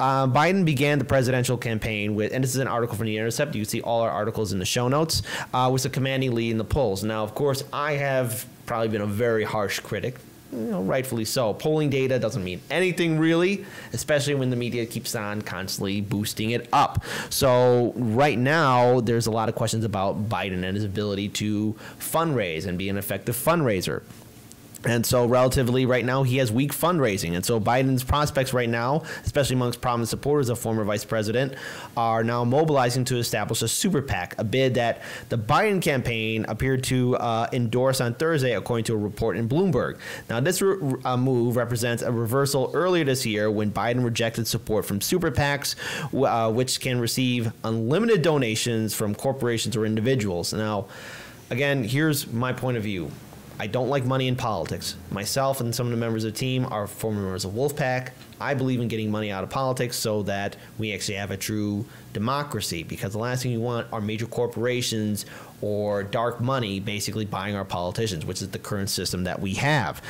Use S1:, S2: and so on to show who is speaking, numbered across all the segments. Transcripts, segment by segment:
S1: Biden began the presidential campaign with, and this is an article from The Intercept. You can see all our articles in the show notes, with a commanding lead in the polls. Now, of course, I have probably been a very harsh critic. Rightfully so. Polling data doesn't mean anything really, especially when the media keeps on constantly boosting it up. So right now, there's a lot of questions about Biden and his ability to fundraise and be an effective fundraiser. And so relatively right now, he has weak fundraising. And so Biden's prospects right now, especially amongst prominent supporters of former vice president, are now mobilizing to establish a super PAC, a bid that the Biden campaign appeared to endorse on Thursday, according to a report in Bloomberg. Now, this move represents a reversal earlier this year when Biden rejected support from super PACs, which can receive unlimited donations from corporations or individuals. Now, again, here's my point of view. I don't like money in politics. Myself and some of the members of the team are former members of Wolfpack. I believe in getting money out of politics so that we actually have a true democracy, because the last thing you want are major corporations or dark money basically buying our politicians, which is the current system that we have.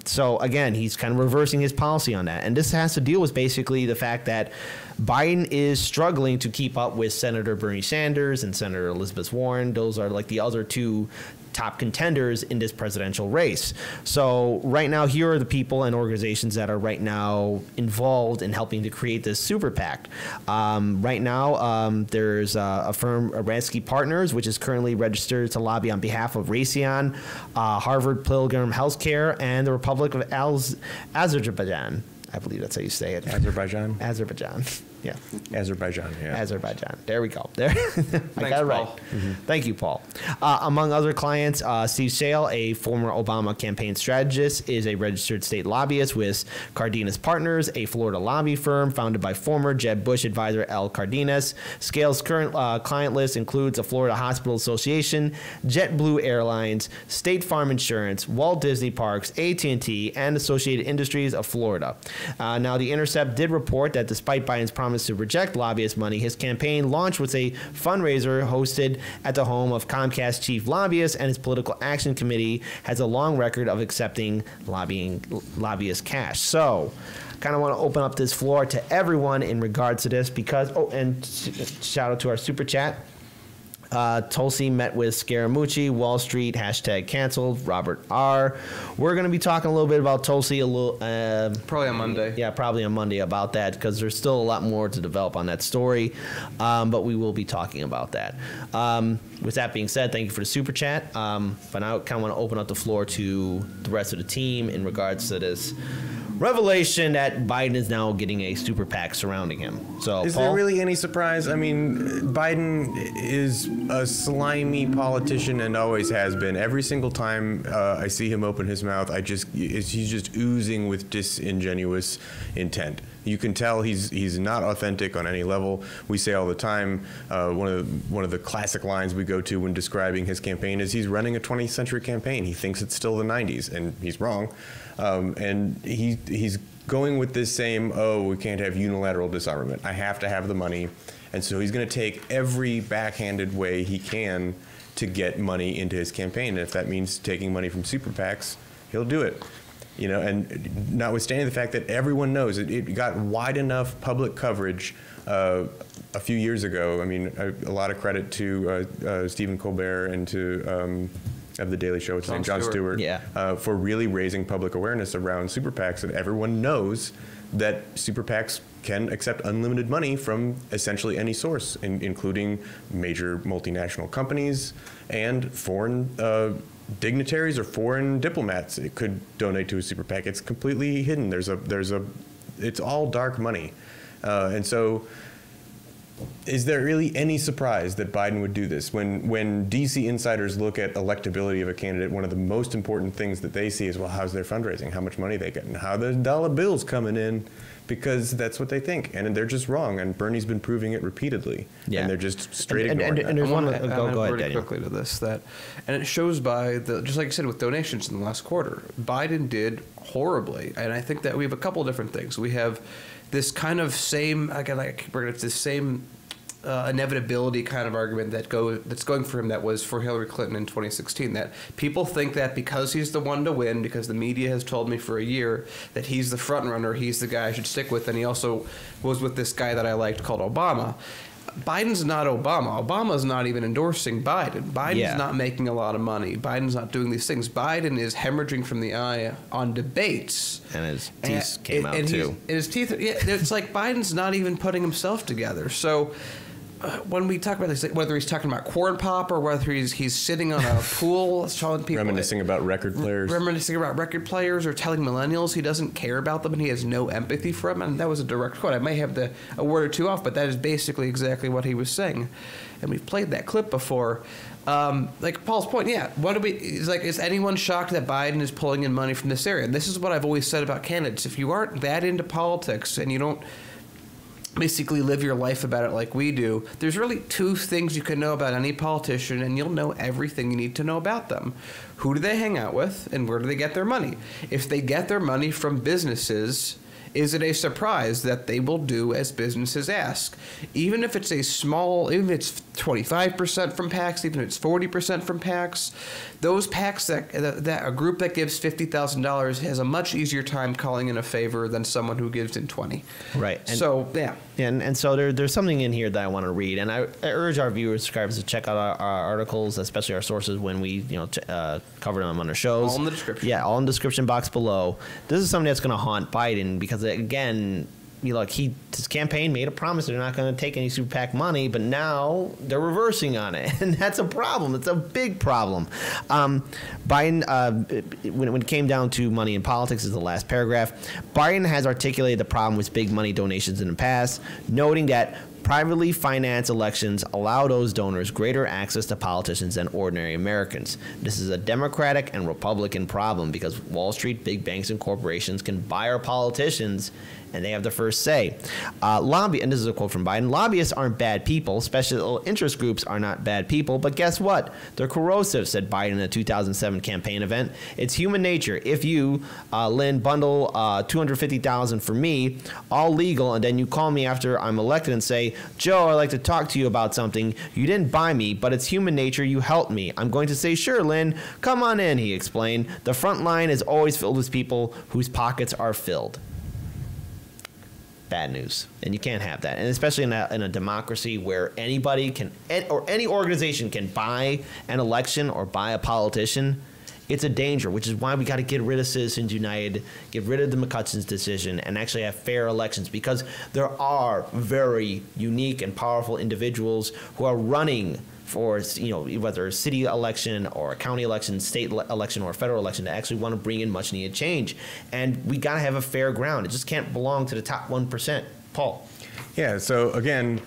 S1: So again, he's kind of reversing his policy on that. And this has to deal with basically the fact that Biden is struggling to keep up with Senator Bernie Sanders and Senator Elizabeth Warren. Those are like the other two top contenders in this presidential race. So right now, here are the people and organizations that are right now involved in helping to create this super PAC. Right now, there's a firm, Ransky Partners, which is currently registered to lobby on behalf of Raytheon, Harvard Pilgrim Healthcare, and the Republic of Azerbaijan. I believe that's how you say it.
S2: Azerbaijan?
S1: Azerbaijan. Yeah.
S2: Azerbaijan, yeah.
S1: Azerbaijan. There we go. There. I got it right.
S2: Mm-hmm.
S1: Thank you, Paul. Among other clients, Steve Sale, a former Obama campaign strategist, is a registered state lobbyist with Cardenas Partners, a Florida lobby firm founded by former Jeb Bush advisor Al Cardenas. Scale's current client list includes the Florida Hospital Association, JetBlue Airlines, State Farm Insurance, Walt Disney Parks, AT&T, and Associated Industries of Florida. Now, The Intercept did report that despite Biden's promise to reject lobbyist money, his campaign launched with a fundraiser hosted at the home of Comcast chief lobbyist, and his political action committee has a long record of accepting lobbyist cash. So, kind of want to open up this floor to everyone in regards to this because, and shout out to our super chat. Tulsi met with Scaramucci, Wall Street, hashtag canceled, Robert R. We're going to be talking a little bit about Tulsi
S3: probably on Monday.
S1: Yeah, probably on Monday about that because there's still a lot more to develop on that story, but we will be talking about that. With that being said, thank you for the super chat. But now I kind of want to open up the floor to the rest of the team in regards to this revelation that Biden is now getting a super PAC surrounding him. So,
S2: is
S1: Paul?
S2: there really any surprise? I mean, Biden is a slimy politician and always has been. Every single time I see him open his mouth, he's just oozing with disingenuous intent. You can tell he's not authentic on any level. We say all the time, one of the classic lines we go to when describing his campaign is he's running a 20th century campaign. He thinks it's still the 90s, and he's wrong. And he's going with this same, we can't have unilateral disarmament. I have to have the money. And so he's going to take every backhanded way he can to get money into his campaign. And if that means taking money from super PACs, he'll do it. You know, and notwithstanding the fact that everyone knows it got wide enough public coverage a few years ago. I mean, a lot of credit to Stephen Colbert and to of The Daily Show, Jon Stewart,
S1: yeah.
S2: For really raising public awareness around super PACs, and everyone knows that super PACs can accept unlimited money from essentially any source, including major multinational companies and foreign dignitaries or foreign diplomats. It could donate to a super PAC. It's completely hidden. It's all dark money, and so. Is there really any surprise that Biden would do this? When DC insiders look at electability of a candidate, one of the most important things that they see is, well, how's their fundraising, how much money they get, and how the dollar bills coming in, because that's what they think, and they're just wrong. And Bernie's been proving it repeatedly, and they're just straight ignoring that.
S1: And there's one. Go ahead,
S3: very
S1: Daniel.
S3: quickly to this and it shows by just like you said with donations in the last quarter, Biden did horribly, and I think that we have a couple of different things. We have this kind of same, again, like we're going to this same inevitability kind of argument that's going for him that was for Hillary Clinton in 2016. That people think that because he's the one to win, because the media has told me for a year that he's the front runner, he's the guy I should stick with, and he also was with this guy that I liked called Obama. Biden's not Obama. Obama's not even endorsing Biden. Biden's not making a lot of money. Biden's not doing these things. Biden is hemorrhaging from the eye on debates.
S1: And his teeth came out too.
S3: His teeth, yeah, it's like Biden's not even putting himself together. So when we talk about this, whether he's talking about corn pop or whether he's sitting on a pool telling people,
S2: reminiscing about record players,
S3: or telling millennials he doesn't care about them and he has no empathy for them, and that was a direct quote. I may have a word or two off, but that is basically exactly what he was saying, and we've played that clip before. Like Paul's point, is anyone shocked that Biden is pulling in money from this area? And this is what I've always said about candidates: if you aren't that into politics and you don't basically live your life about it like we do, there's really two things you can know about any politician, and you'll know everything you need to know about them. Who do they hang out with, and where do they get their money? If they get their money from businesses, is it a surprise that they will do as businesses ask? Even if it's even if it's 25% from PACs, even if it's 40% from PACs, those PACs that a group that gives $50,000 has a much easier time calling in a favor than someone who gives in 20.
S1: Right. And
S3: so, yeah.
S1: And so there's something in here that I want to read, and I urge our viewers, subscribers to check out our articles, especially our sources when we cover them on our shows.
S3: All in the description.
S1: Yeah, all in the description box below. This is something that's going to haunt Biden because, again, his campaign made a promise they're not going to take any super PAC money, but now they're reversing on it, and that's a problem. It's a big problem. Biden, when it came down to money in politics, is the last paragraph. Biden has articulated the problem with big money donations in the past, noting that privately financed elections allow those donors greater access to politicians than ordinary Americans. This is a Democratic and Republican problem because Wall Street, big banks, and corporations can buy our politicians, and they have the first say. And this is a quote from Biden: lobbyists aren't bad people. Special interest groups are not bad people. But guess what? They're corrosive, said Biden in a 2007 campaign event. It's human nature. If you, Lynn, bundle $250,000 for me, all legal, and then you call me after I'm elected and say, Joe, I'd like to talk to you about something. You didn't buy me, but it's human nature. You helped me. I'm going to say, sure, Lynn, come on in, he explained. The front line is always filled with people whose pockets are filled. Bad news, and you can't have that, and especially in a democracy where anybody can, or any organization can buy an election or buy a politician. It's a danger, which is why we got to get rid of Citizens United, get rid of the McCutcheon's decision, and actually have fair elections, because there are very unique and powerful individuals who are running for, whether a city election or a county election, state election, or a federal election, to actually want to bring in much needed change. And we got to have a fair ground. It just can't belong to the top 1%. Paul.
S2: Yeah, so again,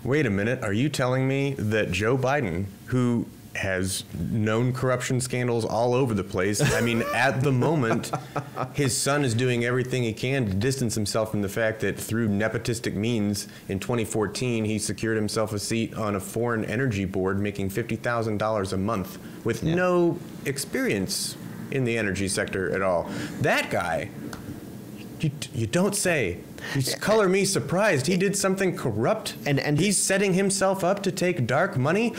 S2: wait a minute. Are you telling me that Joe Biden, who has known corruption scandals all over the place, I mean, at the moment, his son is doing everything he can to distance himself from the fact that through nepotistic means in 2014, he secured himself a seat on a foreign energy board making $50,000 a month with no experience in the energy sector at all. That guy, you don't say. You color me surprised. He did something corrupt, and he's setting himself up to take dark money.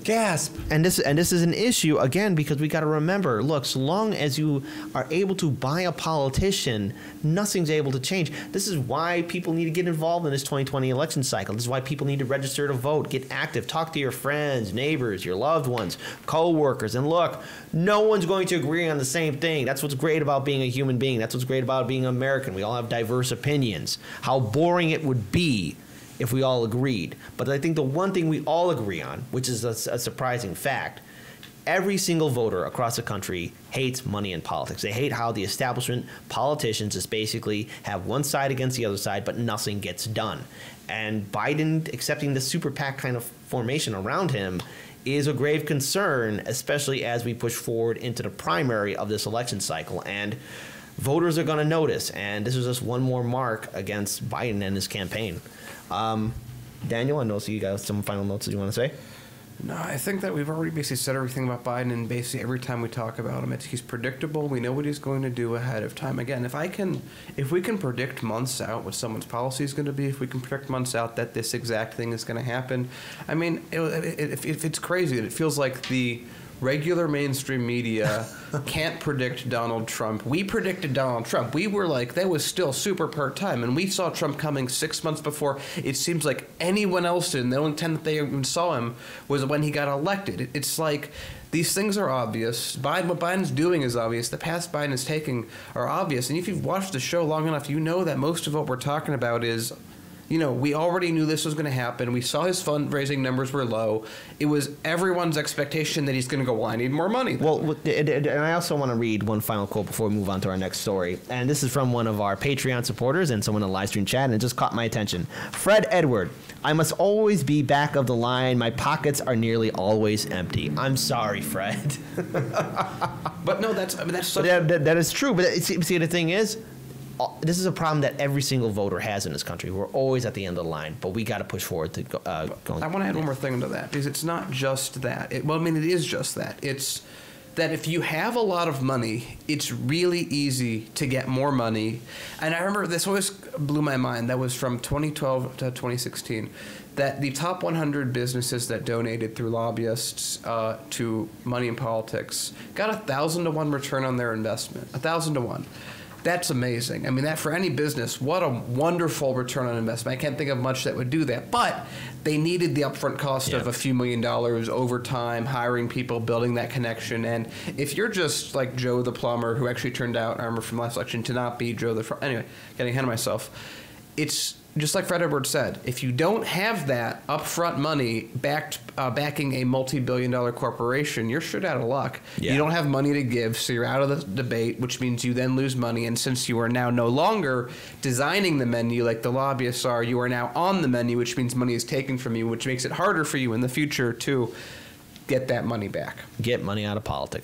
S2: Gasp!
S1: And this is an issue again, because we got to remember. Look, so long as you are able to buy a politician, nothing's able to change. This is why people need to get involved in this 2020 election cycle. This is why people need to register to vote, get active, talk to your friends, neighbors, your loved ones, co-workers, and look, no one's going to agree on the same thing. That's what's great about being a human being. That's what's great about being American. We all have diverse opinions. How boring it would be if we all agreed. But I think the one thing we all agree on, which is a surprising fact, every single voter across the country hates money in politics. They hate how the establishment, politicians, just basically have one side against the other side, but nothing gets done. And Biden accepting the super PAC kind of formation around him is a grave concern, especially as we push forward into the primary of this election cycle. And voters are going to notice, and this is just one more mark against Biden and his campaign. Daniel, I know you got some final notes that you want to say?
S3: No, I think that we've already basically said everything about Biden, and basically every time we talk about him, he's predictable. We know what he's going to do ahead of time. Again, if we can predict months out what someone's policy is going to be, if we can predict months out that this exact thing is going to happen, I mean, it's crazy that it feels like the regular mainstream media can't predict Donald Trump. We predicted Donald Trump. We were like, that was still super part-time, and we saw Trump coming 6 months before it seems like anyone else did. And the only time that they even saw him was when he got elected. It's like these things are obvious. What Biden's doing is obvious. The paths Biden is taking are obvious. And if you've watched the show long enough, you know that most of what we're talking about is, you know, we already knew this was going to happen. We saw his fundraising numbers were low. It was everyone's expectation that he's going to go, well, I need more money.
S1: Well, and I also want to read one final quote before we move on to our next story. And this is from one of our Patreon supporters and someone in the live stream chat, and it just caught my attention. Fred Edward, I must always be back of the line. My pockets are nearly always empty. I'm sorry, Fred.
S3: But no, that's such...
S1: that is true. But see, the thing is, this is a problem that every single voter has in this country. We're always at the end of the line, but we got to push forward to go.
S3: I want to add one more thing to that, because it's not just that. It is just that. It's that if you have a lot of money, it's really easy to get more money. And I remember this always blew my mind. That was from 2012 to 2016. That the top 100 businesses that donated through lobbyists to Money in Politics got 1,000 to 1 return on their investment. 1,000 to 1. That's amazing. I mean, that for any business, what a wonderful return on investment. I can't think of much that would do that. But they needed the upfront cost of a few $1 million over time, hiring people, building that connection. And if you're just like Joe the plumber, who actually turned out, I remember from last election, to not be Joe the... Anyway, getting ahead of myself. It's just like Fred Edwards said, if you don't have that upfront money backing a multi-billion-dollar corporation, you're shit out of luck.
S1: Yeah.
S3: You don't have money to give, so you're out of the debate, which means you then lose money. And since you are now no longer designing the menu like the lobbyists are, you are now on the menu, which means money is taken from you, which makes it harder for you in the future to get that money back.
S1: Get money out of politics.